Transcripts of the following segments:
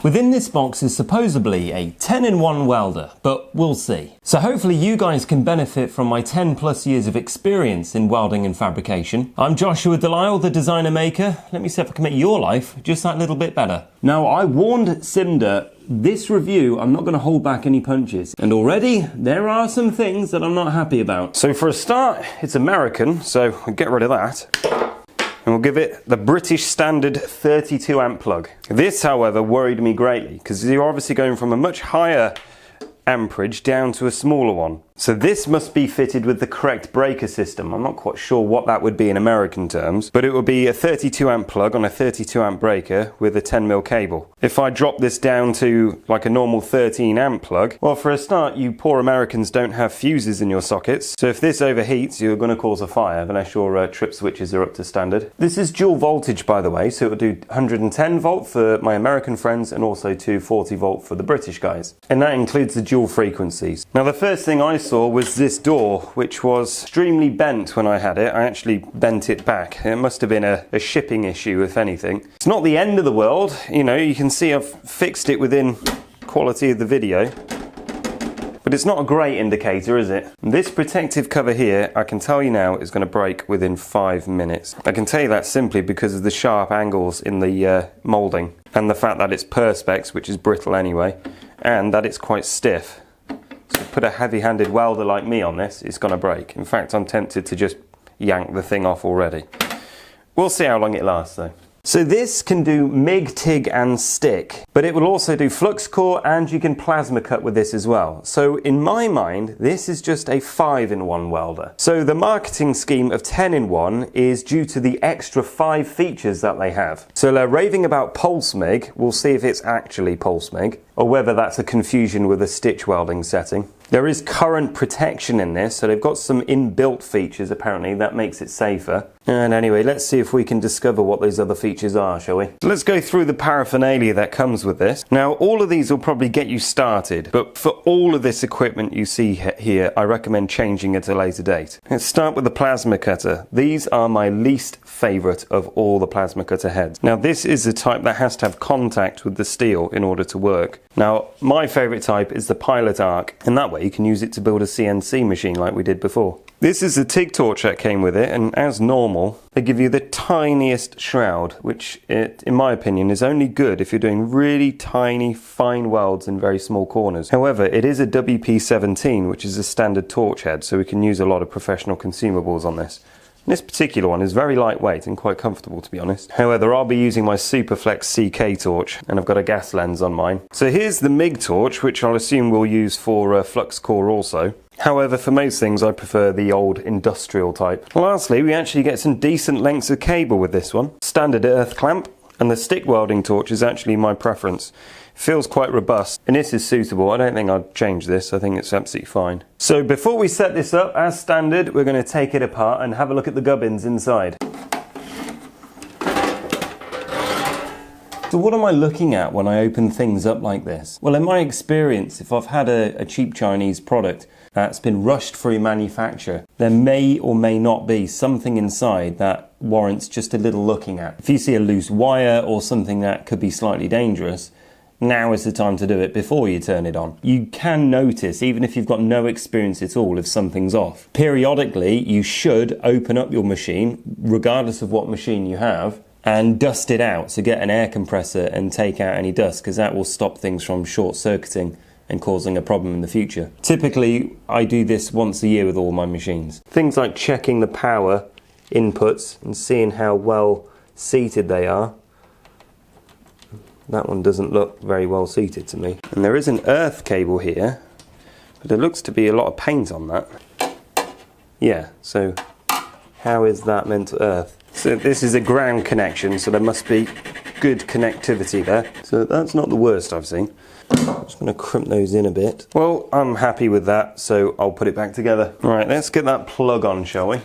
Within this box is supposedly a 10-in-1 welder, but we'll see. So hopefully you guys can benefit from my 10+ years of experience in welding and fabrication. I'm Joshua de Lisle, the designer maker. Let me see if I can make your life just that little bit better. Now, I warned SSimder, this review, I'm not going to hold back any punches. And already, there are some things that I'm not happy about. So for a start, it's American, so we'll get rid of that. And we'll give it the British standard 32 amp plug. This, however, worried me greatly because you're obviously going from a much higher amperage down to a smaller one. So this must be fitted with the correct breaker system. I'm not quite sure what that would be in American terms, but it would be a 32 amp plug on a 32 amp breaker with a 10mm cable. If I drop this down to like a normal 13 amp plug, well, for a start, you poor Americans don't have fuses in your sockets. So if this overheats, you're going to cause a fire unless your trip switches are up to standard. This is dual voltage, by the way, so it'll do 110 volt for my American friends and also 240 volt for the British guys. And that includes the dual frequencies. Now, the first thing I saw was this door, which was extremely bent when I had it. I actually bent it back. It must have been a shipping issue, if anything. It's not the end of the world. You know, you can see I've fixed it within quality of the video. But it's not a great indicator, is it? This protective cover here, I can tell you now, is going to break within 5 minutes. I can tell you that simply because of the sharp angles in the moulding and the fact that it's perspex, which is brittle anyway, and that it's quite stiff. So put a heavy-handed welder like me on this, it's going to break. In fact, I'm tempted to just yank the thing off already. We'll see how long it lasts though. So this can do MIG, TIG and stick, but it will also do flux core and you can plasma cut with this as well. So in my mind, this is just a 5-in-1 welder. So the marketing scheme of 10-in-1 is due to the extra 5 features that they have. So they're raving about pulse MIG. We'll see if it's actually pulse MIG or whether that's a confusion with a stitch welding setting. There is current protection in this, so they've got some inbuilt features apparently that makes it safer. And anyway, let's see if we can discover what those other features are, shall we? So let's go through the paraphernalia that comes with this. Now, all of these will probably get you started, but for all of this equipment you see here, I recommend changing at a later date. Let's start with the plasma cutter. These are my least favourite of all the plasma cutter heads. Now, this is the type that has to have contact with the steel in order to work. Now, my favourite type is the pilot arc, and that way you can use it to build a CNC machine like we did before. This is the TIG torch that came with it, and as normal, they give you the tiniest shroud, which, in my opinion, is only good if you're doing really tiny, fine welds in very small corners. However, it is a WP17, which is a standard torch head, so we can use a lot of professional consumables on this. This particular one is very lightweight and quite comfortable, to be honest. However, I'll be using my Superflex CK torch, and I've got a gas lens on mine. So here's the MIG torch, which I'll assume we'll use for flux core also. However, for most things, I prefer the old industrial type. Lastly, we actually get some decent lengths of cable with this one. Standard earth clamp, and the stick welding torch is actually my preference. Feels quite robust, and this is suitable. I don't think I'd change this. I think it's absolutely fine. So before we set this up, as standard, we're going to take it apart and have a look at the gubbins inside. So what am I looking at when I open things up like this? Well, in my experience, if I've had a cheap Chinese product that's been rushed through manufacture, there may or may not be something inside that warrants just a little looking at. If you see a loose wire or something that could be slightly dangerous, now is the time to do it before you turn it on. You can notice, even if you've got no experience at all, if something's off. Periodically, you should open up your machine, regardless of what machine you have, and dust it out. So get an air compressor and take out any dust, because that will stop things from short-circuiting and causing a problem in the future. Typically, I do this once a year with all my machines. Things like checking the power inputs and seeing how well seated they are. That one doesn't look very well seated to me. And there is an earth cable here, but there looks to be a lot of paint on that. Yeah, so how is that meant to earth? So this is a ground connection, so there must be good connectivity there. So that's not the worst I've seen. I'm just going to crimp those in a bit. Well, I'm happy with that, so I'll put it back together. Right, let's get that plug on, shall we?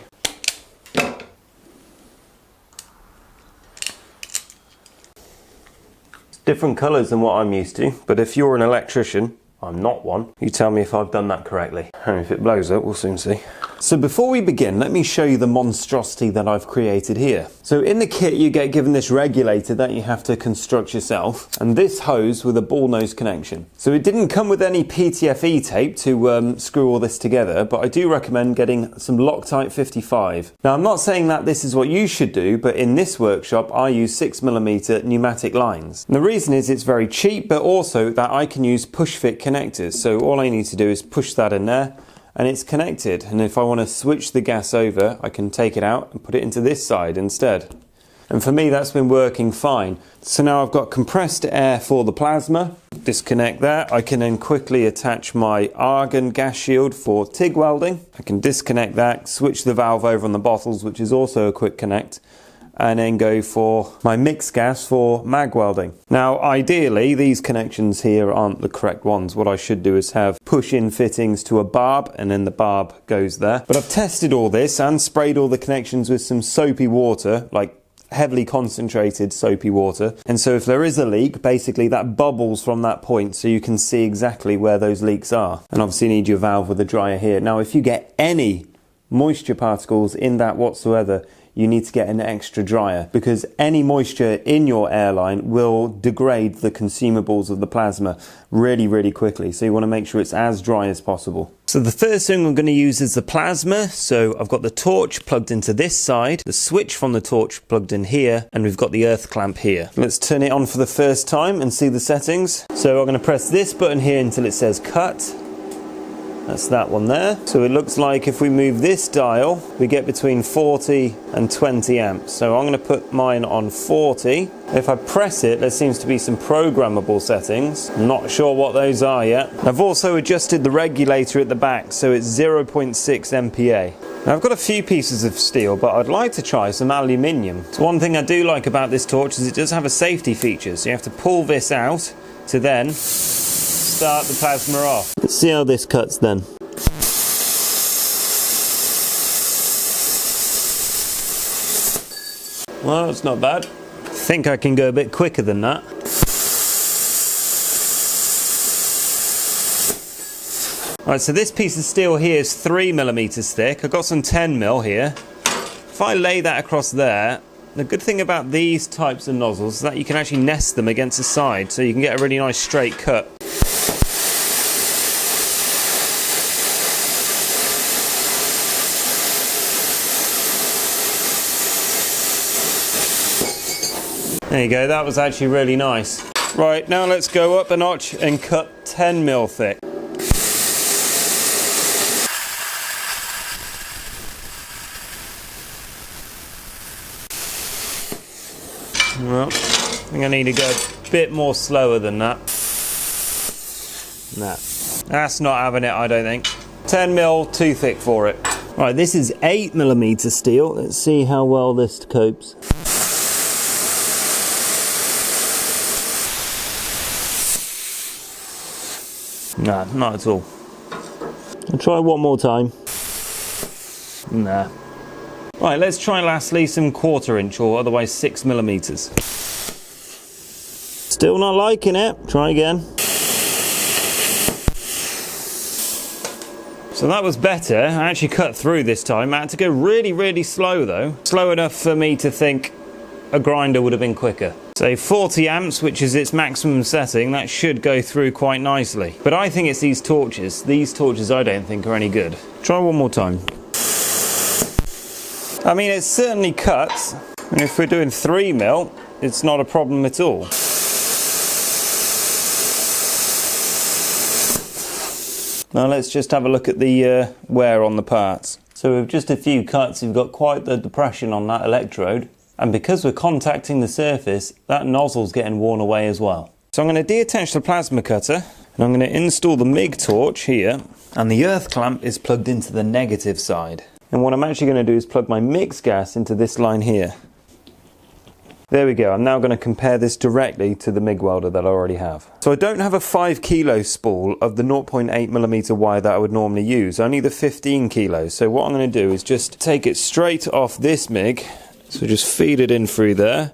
Different colours than what I'm used to, but if you're an electrician, I'm not one, you tell me if I've done that correctly. And if it blows up, we'll soon see. So before we begin, let me show you the monstrosity that I've created here. So in the kit you get given this regulator that you have to construct yourself, and this hose with a ball nose connection. So it didn't come with any PTFE tape to screw all this together, but I do recommend getting some Loctite 55. Now I'm not saying that this is what you should do, but in this workshop I use 6mm pneumatic lines. And the reason is it's very cheap, but also that I can use push fit connectors. So all I need to do is push that in there, and it's connected, and if I want to switch the gas over I can take it out and put it into this side instead. And for me that's been working fine. So now I've got compressed air for the plasma. Disconnect that. I can then quickly attach my argon gas shield for TIG welding. I can disconnect that, switch the valve over on the bottles, which is also a quick connect, and then go for my mixed gas for mag welding. Now ideally these connections here aren't the correct ones. What I should do is have push-in fittings to a barb, and then the barb goes there. But I've tested all this and sprayed all the connections with some soapy water, like heavily concentrated soapy water, and so if there is a leak, basically that bubbles from that point so you can see exactly where those leaks are. And obviously you need your valve with a dryer here. Now if you get any moisture particles in that whatsoever, you need to get an extra dryer, because any moisture in your airline will degrade the consumables of the plasma really quickly. So you want to make sure it's as dry as possible. So the first thing I'm going to use is the plasma. So I've got the torch plugged into this side, the switch from the torch plugged in here, and we've got the earth clamp here. Let's turn it on for the first time and see the settings. So I'm going to press this button here until it says cut. That's that one there. So it looks like if we move this dial, we get between 40 and 20 amps. So I'm going to put mine on 40. If I press it, there seems to be some programmable settings. I'm not sure what those are yet. I've also adjusted the regulator at the back, so it's 0.6 MPa. Now I've got a few pieces of steel, but I'd like to try some aluminium. So one thing I do like about this torch is it does have a safety feature. So you have to pull this out to then start the plasma off. Let's see how this cuts then. Well, it's not bad. I think I can go a bit quicker than that. Alright, so this piece of steel here is 3mm thick. I've got some 10mm here. If I lay that across there, the good thing about these types of nozzles is that you can actually nest them against the side, so you can get a really nice straight cut. There you go, that was actually really nice. Right, now let's go up a notch and cut 10mm thick. Well, I think I need to go a bit more slower than that. Nah, that's not having it, I don't think. 10mm too thick for it. Right, this is 8mm steel. Let's see how well this copes. Nah, not at all. I'll try one more time. Nah. Right, let's try lastly some 1/4 inch or otherwise 6mm. Still not liking it. Try again. So that was better. I actually cut through this time. I had to go really slow though. Slow enough for me to think a grinder would have been quicker. So 40 amps, which is its maximum setting, that should go through quite nicely. But I think it's these torches. These torches I don't think are any good. Try one more time. I mean, it certainly cuts. And if we're doing 3mm, it's not a problem at all. Now let's just have a look at the wear on the parts. So with just a few cuts, you've got quite the depression on that electrode. And because we're contacting the surface, that nozzle's getting worn away as well. So I'm going to deattach the plasma cutter, and I'm going to install the MIG torch here, and the earth clamp is plugged into the negative side. And what I'm actually going to do is plug my mixed gas into this line here. There we go. I'm now going to compare this directly to the MIG welder that I already have. So I don't have a 5 kilo spool of the 0.8mm wire that I would normally use, only the 15 kilos. So what I'm going to do is just take it straight off this MIG. So just feed it in through there,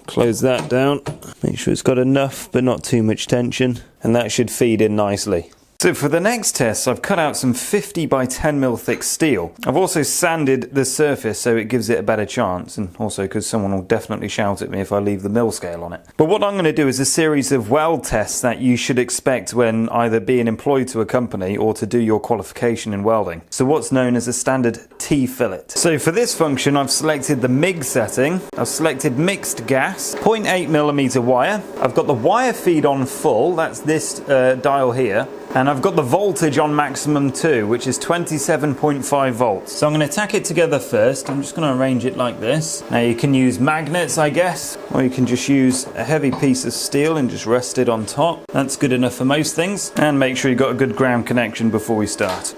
close that down, make sure it's got enough but not too much tension, and that should feed in nicely. So for the next test, I've cut out some 50 by 10mm thick steel. I've also sanded the surface so it gives it a better chance, and also because someone will definitely shout at me if I leave the mill scale on it. But what I'm going to do is a series of weld tests that you should expect when either being employed to a company or to do your qualification in welding. So what's known as a standard T-fillet. So for this function, I've selected the MIG setting. I've selected mixed gas, 0.8mm wire. I've got the wire feed on full, that's this dial here. And I've got the voltage on maximum too, which is 27.5 volts. So I'm going to tack it together first. I'm just going to arrange it like this. Now you can use magnets, I guess, or you can just use a heavy piece of steel and just rest it on top. That's good enough for most things. And make sure you've got a good ground connection before we start.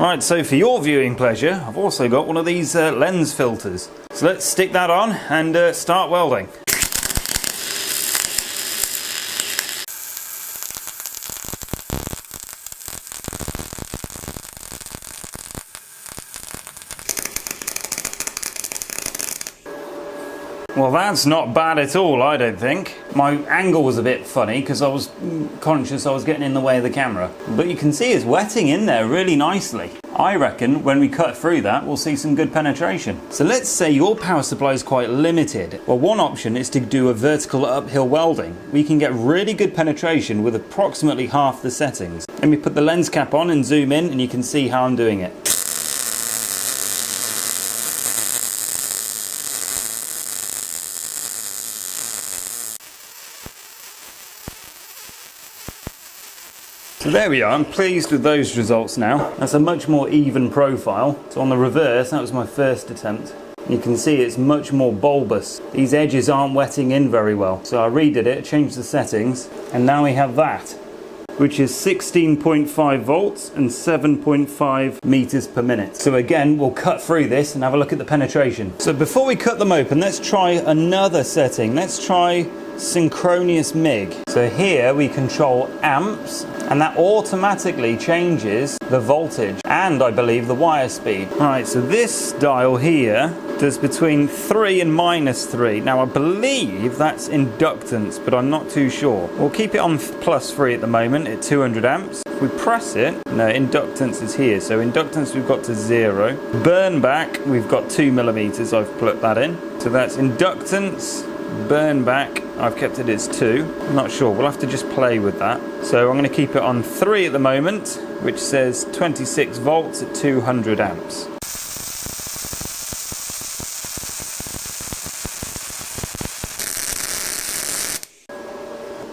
Right, so for your viewing pleasure, I've also got one of these lens filters. So let's stick that on and start welding. Well, that's not bad at all, I don't think. My angle was a bit funny because I was conscious I was getting in the way of the camera. But you can see it's wetting in there really nicely. I reckon when we cut through that, we'll see some good penetration. So let's say your power supply is quite limited. Well, one option is to do a vertical uphill welding. We can get really good penetration with approximately half the settings. Let me put the lens cap on and zoom in and you can see how I'm doing it. So there we are, I'm pleased with those results now. That's a much more even profile. So on the reverse, that was my first attempt. You can see it's much more bulbous. These edges aren't wetting in very well. So I redid it, changed the settings, and now we have that, which is 16.5 volts and 7.5 meters per minute. So again, we'll cut through this and have a look at the penetration. So before we cut them open, let's try another setting. Let's try synchronous MIG. So here we control amps, and that automatically changes the voltage and I believe the wire speed. Alright, so this dial here does between 3 and -3. Now I believe that's inductance, but I'm not too sure. We'll keep it on +3 at the moment at 200 amps. If we press it, no, inductance is here. So inductance we've got to 0. Burn back, we've got 2mm, I've put that in. So that's inductance. Burn back, I've kept it as 2. I'm not sure, we'll have to just play with that. So I'm going to keep it on 3 at the moment, which says 26 volts at 200 amps.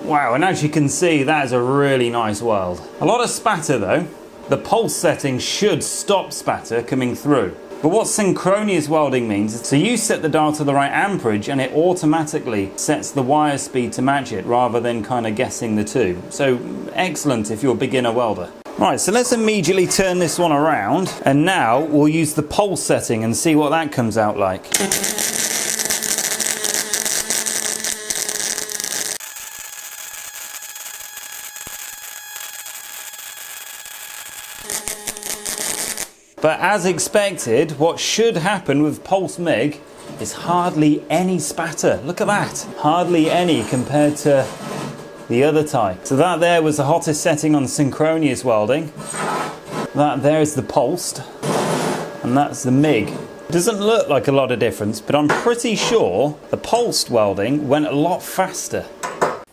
Wow, and as you can see, that is a really nice weld. A lot of spatter though. The pulse setting should stop spatter coming through. But what synchronous welding means is, so you set the dial to the right amperage and it automatically sets the wire speed to match it rather than kind of guessing the two. So excellent if you're a beginner welder. Right, so let's immediately turn this one around and now we'll use the pulse setting and see what that comes out like. But as expected, what should happen with pulse MIG is hardly any spatter. Look at that. Hardly any compared to the other type. So that there was the hottest setting on synchronous welding. That there is the pulsed. And that's the MIG. It doesn't look like a lot of difference, but I'm pretty sure the pulsed welding went a lot faster.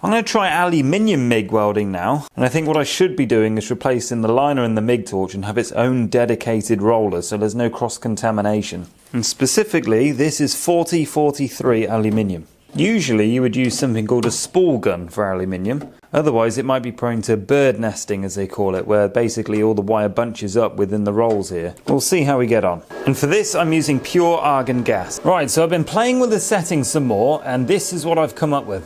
I'm going to try aluminium MIG welding now, and I think what I should be doing is replacing the liner in the MIG torch and have its own dedicated roller so there's no cross-contamination. And specifically, this is 4043 aluminium. Usually you would use something called a spool gun for aluminium, otherwise it might be prone to bird nesting as they call it, where basically all the wire bunches up within the rolls here. We'll see how we get on. And for this I'm using pure argon gas. Right, so I've been playing with the settings some more and this is what I've come up with.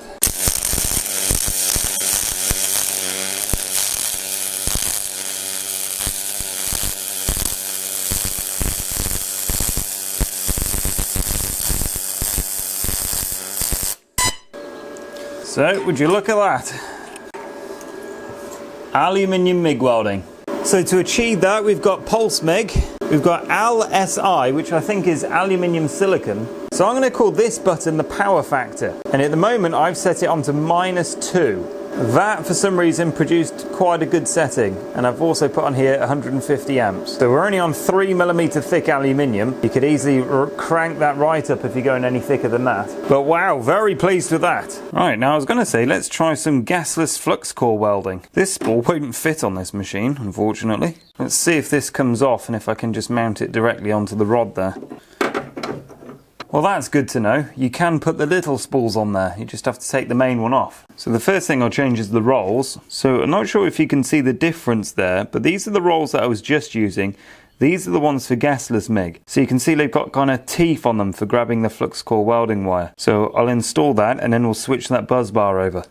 So, would you look at that? Aluminium MIG welding. So to achieve that, we've got pulse MIG, we've got Al-Si, which I think is aluminium silicon. So I'm going to call this button the power factor. And at the moment, I've set it on to -2. That for some reason produced quite a good setting, and I've also put on here 150 amps. So we're only on 3mm thick aluminium. You could easily crank that right up if you're going any thicker than that. But wow, very pleased with that. Right, now I was going to say let's try some gasless flux core welding. This spool won't fit on this machine, unfortunately. Let's see if this comes off and if I can just mount it directly onto the rod there. Well, that's good to know. You can put the little spools on there. You just have to take the main one off. So the first thing I'll change is the rolls. So I'm not sure if you can see the difference there, but these are the rolls that I was just using. These are the ones for gasless MIG. So you can see they've got kind of teeth on them for grabbing the flux core welding wire. So I'll install that and then we'll switch that buzz bar over.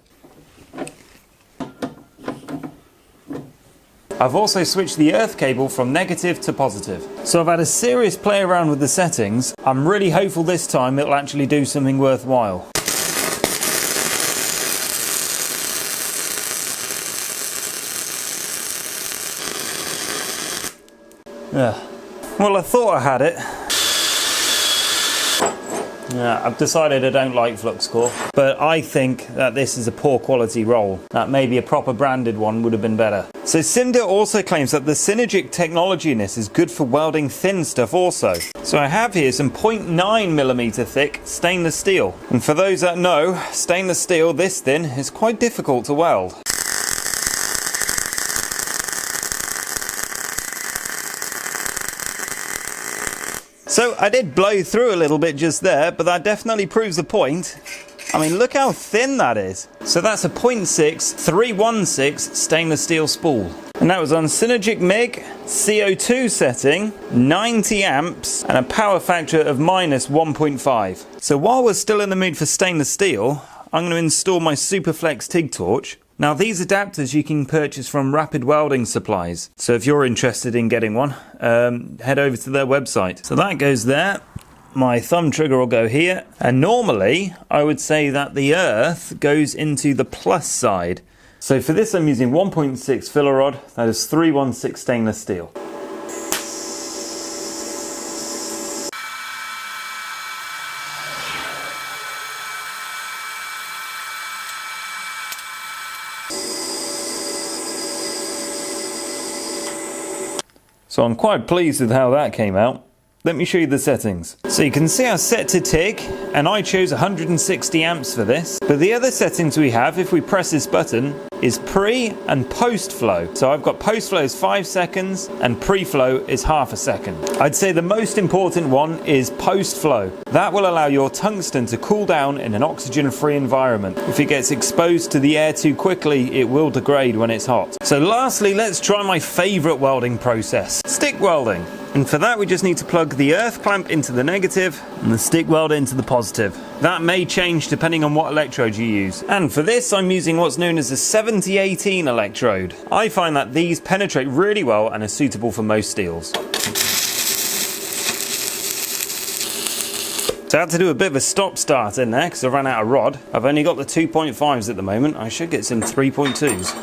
I've also switched the earth cable from negative to positive. So I've had a serious play around with the settings. I'm really hopeful this time it'll actually do something worthwhile. Well, I thought I had it. Yeah, I've decided I don't like flux core, but I think that this is a poor quality roll. That maybe a proper branded one would have been better. So SSimder also claims that the Synergic technology in this is good for welding thin stuff also. So I have here some 0.9mm thick stainless steel. And for those that know, stainless steel this thin is quite difficult to weld. So I did blow through a little bit just there, but that definitely proves the point. I mean, look how thin that is. So that's a 0.6 316 stainless steel spool. And that was on Synergic MIG, CO2 setting, 90 amps, and a power factor of -1.5. So while we're still in the mood for stainless steel, I'm going to install my Superflex TIG torch. Now these adapters you can purchase from Rapid Welding Supplies. So if you're interested in getting one, head over to their website. So that goes there. My thumb trigger will go here. And normally I would say that the earth goes into the plus side. So for this I'm using 1.6 filler rod. That is 316 stainless steel. So I'm quite pleased with how that came out. Let me show you the settings. So you can see I set to TIG, and I chose 160 amps for this. But the other settings we have, if we press this button, is pre and post flow. So I've got post flow is 5 seconds and pre-flow is half a second. I'd say the most important one is post flow. That will allow your tungsten to cool down in an oxygen-free environment. If it gets exposed to the air too quickly, it will degrade when it's hot. So lastly, let's try my favorite welding process, stick welding. And for that we just need to plug the earth clamp into the negative and the stick welder into the positive. That may change depending on what electrode you use. And for this I'm using what's known as a 7018 electrode. I find that these penetrate really well and are suitable for most steels. So I had to do a bit of a stop start in there because I ran out of rod. I've only got the 2.5s at the moment. I should get some 3.2s.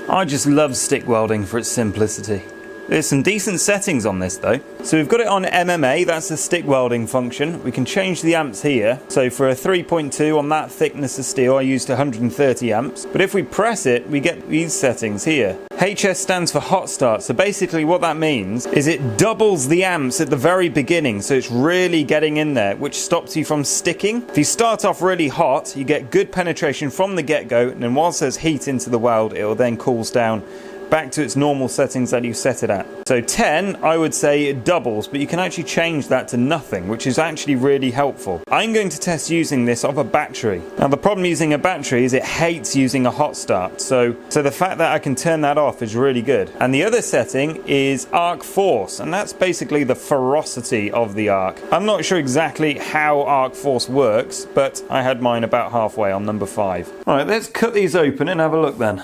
I just love stick welding for its simplicity. There's some decent settings on this though. So we've got it on MMA, that's the stick welding function. We can change the amps here. So for a 3.2 on that thickness of steel I used 130 amps. But if we press it, we get these settings here. HS stands for hot start. So basically what that means is it doubles the amps at the very beginning. So it's really getting in there, which stops you from sticking. If you start off really hot, you get good penetration from the get-go. And then whilst there's heat into the weld, it will then cools down back to its normal settings that you set it at. So 10, I would say it doubles, but you can actually change that to nothing, which is actually really helpful. I'm going to test using this off a battery. Now the problem using a battery is it hates using a hot start, so the fact that I can turn that off is really good. And the other setting is arc force, and that's basically the ferocity of the arc. I'm not sure exactly how arc force works, but I had mine about halfway on number 5. Alright, let's cut these open and have a look then.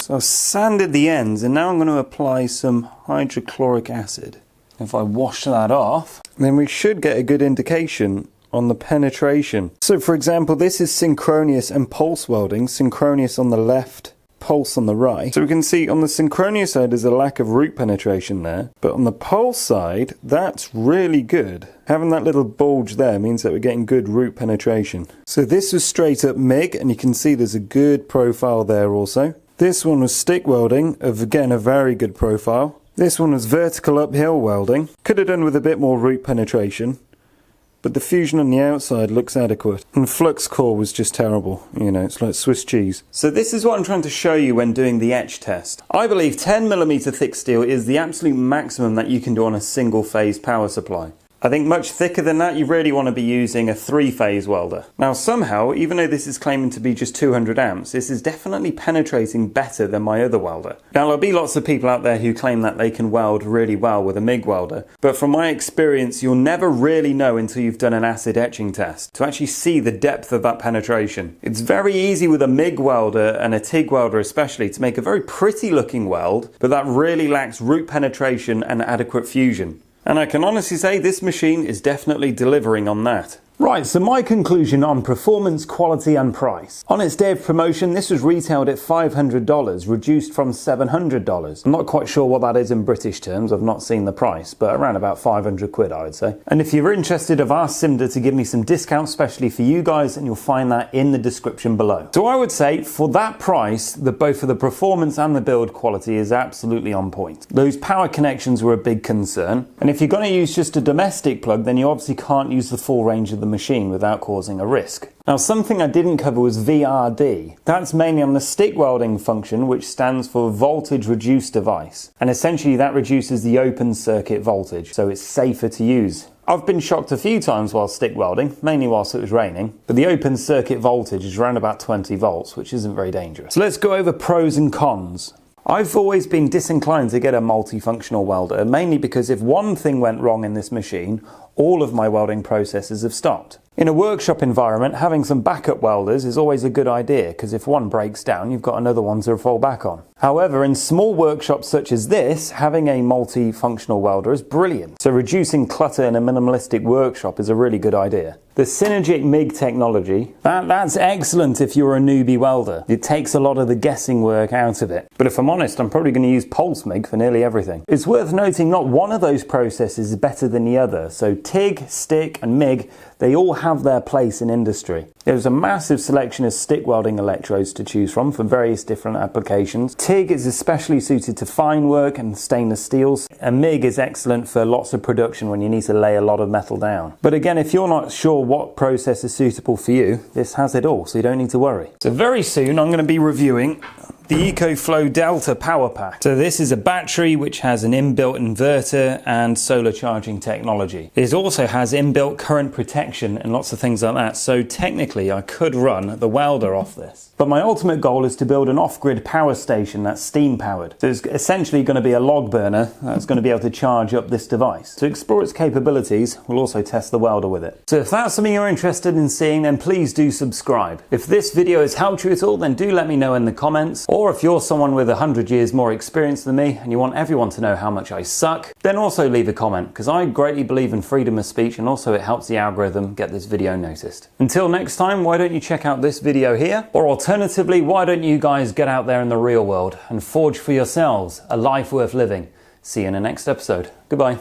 So I've sanded the ends and now I'm going to apply some hydrochloric acid. If I wash that off, then we should get a good indication on the penetration. So for example, this is synchronous and pulse welding. Synchronous on the left pulse on the right. So we can see on the Synchronia side there's a lack of root penetration there, but on the Pulse side, that's really good. Having that little bulge there means that we're getting good root penetration. So this was straight up MIG, and you can see there's a good profile there also. This one was stick welding, of again a very good profile. This one was vertical uphill welding. Could have done with a bit more root penetration, but the fusion on the outside looks adequate. And Flux core was just terrible. You know, it's like Swiss cheese. So this is what I'm trying to show you when doing the etch test. I believe 10mm thick steel is the absolute maximum that you can do on a single phase power supply. I think much thicker than that, you really want to be using a 3-phase welder. Now somehow, even though this is claiming to be just 200 amps, this is definitely penetrating better than my other welder. Now there'll be lots of people out there who claim that they can weld really well with a MIG welder, but from my experience, you'll never really know until you've done an acid etching test to actually see the depth of that penetration. It's very easy with a MIG welder and a TIG welder especially to make a very pretty looking weld, but that really lacks root penetration and adequate fusion. And I can honestly say this machine is definitely delivering on that. Right, so my conclusion on performance, quality and price. On its day of promotion, this was retailed at $500, reduced from $700. I'm not quite sure what that is in British terms, I've not seen the price, but around about 500 quid I would say. And if you're interested, I've asked Simder to give me some discounts, especially for you guys, and you'll find that in the description below. So I would say, for that price, both for the performance and the build quality is absolutely on point. Those power connections were a big concern, and if you're going to use just a domestic plug, then you obviously can't use the full range of the machine without causing a risk. Now something I didn't cover was VRD. That's mainly on the stick welding function, which stands for voltage reduced device, and essentially that reduces the open circuit voltage, so it's safer to use. I've been shocked a few times while stick welding, mainly whilst it was raining, but the open circuit voltage is around about 20 volts, which isn't very dangerous. So let's go over pros and cons. I've always been disinclined to get a multifunctional welder, mainly because if one thing went wrong in this machine, all of my welding processes have stopped. In a workshop environment, having some backup welders is always a good idea, because if one breaks down, you've got another one to fall back on. However, in small workshops such as this, having a multifunctional welder is brilliant. So reducing clutter in a minimalistic workshop is a really good idea. The Synergic MIG technology, that's excellent if you're a newbie welder. It takes a lot of the guessing work out of it. But if I'm honest, I'm probably going to use pulse MIG for nearly everything. It's worth noting not one of those processes is better than the other. So TIG, stick and MIG, they all have their place in industry. There's a massive selection of stick welding electrodes to choose from for various different applications. TIG is especially suited to fine work and stainless steels, and MIG is excellent for lots of production when you need to lay a lot of metal down. But again, if you're not sure what process is suitable for you, this has it all, so you don't need to worry. So very soon I'm going to be reviewing the EcoFlow Delta Power Pack. So this is a battery which has an inbuilt inverter and solar charging technology. It also has inbuilt current protection and lots of things like that. So technically I could run the welder off this. But my ultimate goal is to build an off-grid power station that's steam powered. So it's essentially going to be a log burner that's going to be able to charge up this device. To explore its capabilities, we'll also test the welder with it. So if that's something you're interested in seeing, then please do subscribe. If this video has helped you at all, then do let me know in the comments. Or if you're someone with 100 years more experience than me and you want everyone to know how much I suck, then also leave a comment, because I greatly believe in freedom of speech, and also it helps the algorithm get this video noticed. Until next time, why don't you check out this video here? Or alternatively, why don't you guys get out there in the real world and forge for yourselves a life worth living? See you in the next episode. Goodbye.